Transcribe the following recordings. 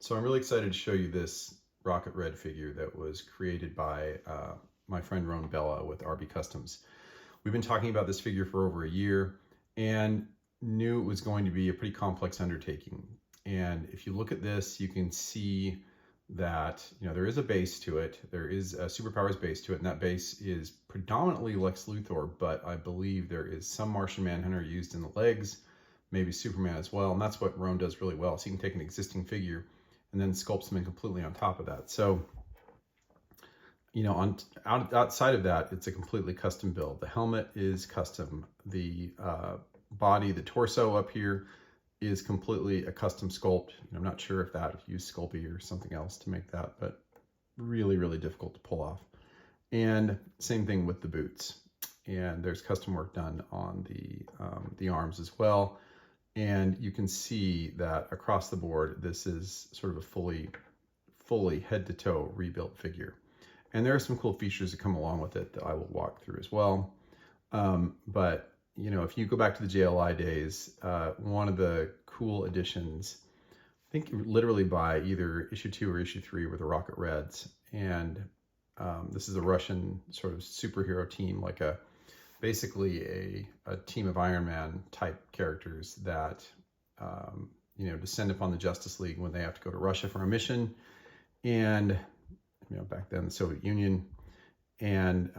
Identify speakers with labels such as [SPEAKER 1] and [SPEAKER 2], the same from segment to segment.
[SPEAKER 1] So I'm really excited to show you this Rocket Red figure that was created by my friend Ron Bella with RB Customs. We've been talking about this figure for over a year and knew it was going to be a pretty complex undertaking. And if you look at this, you can see that there is a base to it. There is a superpowers base to it, and that base is predominantly Lex Luthor, but I believe there is some Martian Manhunter used in the legs, maybe Superman as well, and that's what Ron does really well. So you can take an existing figure and then sculpt something completely on top of that. So, outside of that, it's a completely custom build. The helmet is custom. The body, the torso up here is completely a custom sculpt. I'm not sure if that used Sculpey or something else to make that, but really, really difficult to pull off. And same thing with the boots. And there's custom work done on the arms as well. And you can see that across the board, this is sort of a fully head to toe rebuilt figure. And there are some cool features that come along with it that I will walk through as well. But if you go back to the JLI days, one of the cool additions, I think literally by either issue 2 or issue 3, were the Rocket Reds. And this is a Russian sort of superhero team, like basically a team of Iron Man type characters that descend upon the Justice League when they have to go to Russia for a mission, and back then the Soviet Union, and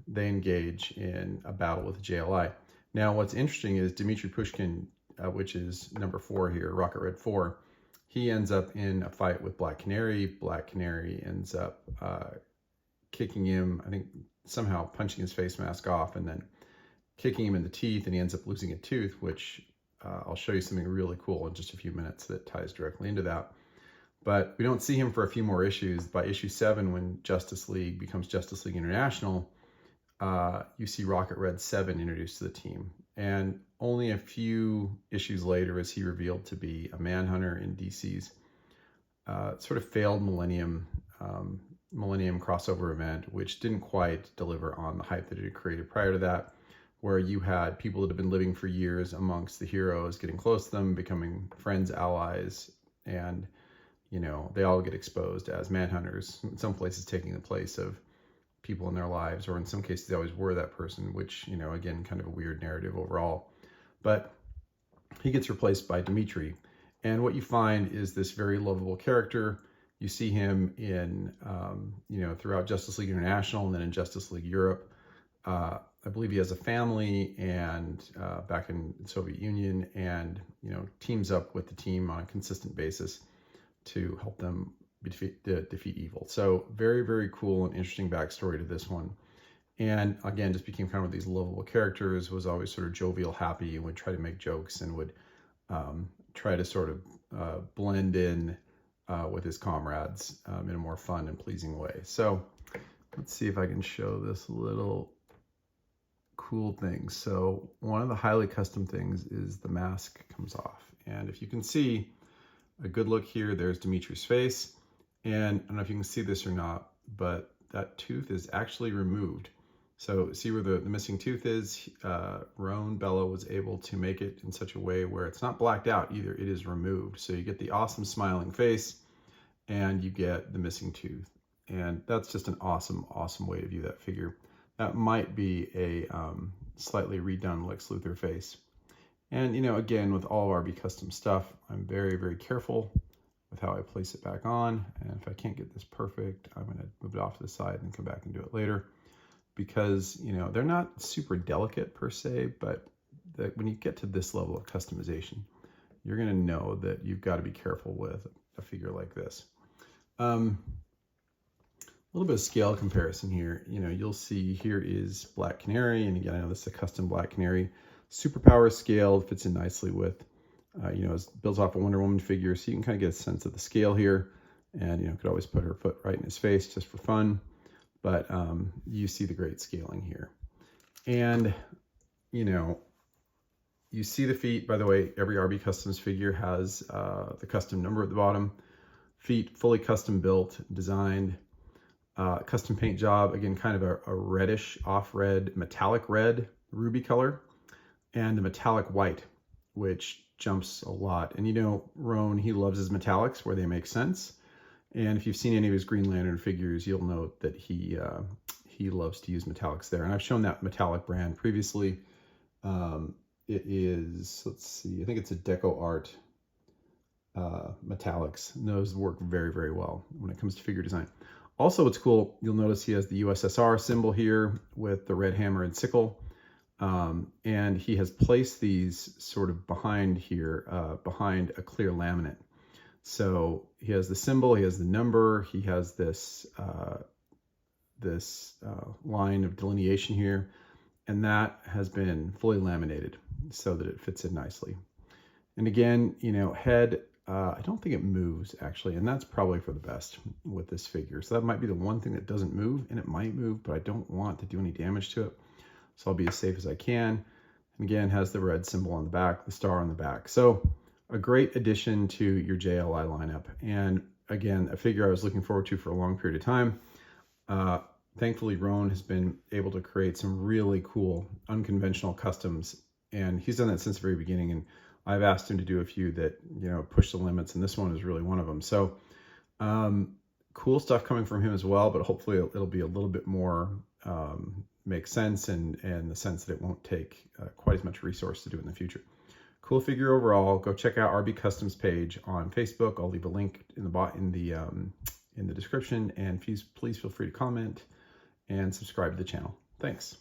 [SPEAKER 1] they engage in a battle with the JLI. Now what's interesting is Dmitri Pushkin, which is number 4 here, Rocket Red 4, he ends up in a fight with Black Canary. Black Canary ends up kicking him, I think somehow punching his face mask off and then kicking him in the teeth, and he ends up losing a tooth, which I'll show you something really cool in just a few minutes that ties directly into that. But we don't see him for a few more issues. By issue 7, when Justice League becomes Justice League International, you see Rocket Red 7 introduced to the team. And only a few issues later is he revealed to be a Manhunter in DC's sort of failed Millennium crossover event, which didn't quite deliver on the hype that it had created prior to that, where you had people that have been living for years amongst the heroes getting close to them, becoming friends, allies, and they all get exposed as Manhunters, in some places taking the place of people in their lives, or in some cases they always were that person, which, again, kind of a weird narrative overall. But he gets replaced by Dmitri, and what you find is this very lovable character. You see him in, throughout Justice League International and then in Justice League Europe. I believe he has a family and back in the Soviet Union, and, teams up with the team on a consistent basis to help them defeat evil. So very, very cool and interesting backstory to this one. And again, just became kind of these lovable characters, was always sort of jovial, happy, and would try to make jokes and would try to sort of blend in with his comrades in a more fun and pleasing way. So let's see if I can show this little cool thing. So one of the highly custom things is the mask comes off. And if you can see a good look here, there's Dimitri's face. And I don't know if you can see this or not, but that tooth is actually removed. So see where the missing tooth is? Ron Bella was able to make it in such a way where it's not blacked out either, it is removed. So you get the awesome smiling face and you get the missing tooth. And that's just an awesome, awesome way to view that figure. That might be a slightly redone Lex Luthor face. And, again, with all of RB Custom stuff, I'm very, very careful with how I place it back on. And if I can't get this perfect, I'm going to move it off to the side and come back and do it later. Because, they're not super delicate per se, but when you get to this level of customization, you're going to know that you've got to be careful with a figure like this. A little bit of scale comparison here. You'll see here is Black Canary, and again, I know this is a custom Black Canary. Superpower scaled, fits in nicely with, it builds off a Wonder Woman figure, so you can kind of get a sense of the scale here. And, could always put her foot right in his face just for fun. But you see the great scaling here. And, you see the feet. By the way, every RB Customs figure has the custom number at the bottom. Feet fully custom built, designed. Custom paint job, again, kind of a reddish, off-red, metallic red, ruby color, and a metallic white, which jumps a lot. And you know, Roan, he loves his metallics where they make sense. And if you've seen any of his Green Lantern figures, you'll note that he loves to use metallics there. And I've shown that metallic brand previously. It is, let's see, I think it's a Deco Art metallics. And those work very, very well when it comes to figure design. Also, what's cool, you'll notice he has the USSR symbol here with the red hammer and sickle. And he has placed these sort of behind here, behind a clear laminate. So he has the symbol, he has the number, he has this line of delineation here, and that has been fully laminated so that it fits in nicely. And again, you know, head, I don't think it moves actually, and that's probably for the best with this figure. So that might be the one thing that doesn't move, and it might move, but I don't want to do any damage to it. So I'll be as safe as I can. And again, has the red symbol on the back, the star on the back. So a great addition to your JLI lineup. And again, a figure I was looking forward to for a long period of time. Thankfully, Roan has been able to create some really cool, unconventional customs. And he's done that since the very beginning. And I've asked him to do a few that, you know, push the limits. And this one is really one of them. So cool stuff coming from him as well. But hopefully it'll be a little bit more make sense and the sense that it won't take quite as much resource to do it in the future. Cool figure overall. Go check out RB Customs page on Facebook. I'll leave a link in the description, and please feel free to comment and subscribe to the channel. Thanks.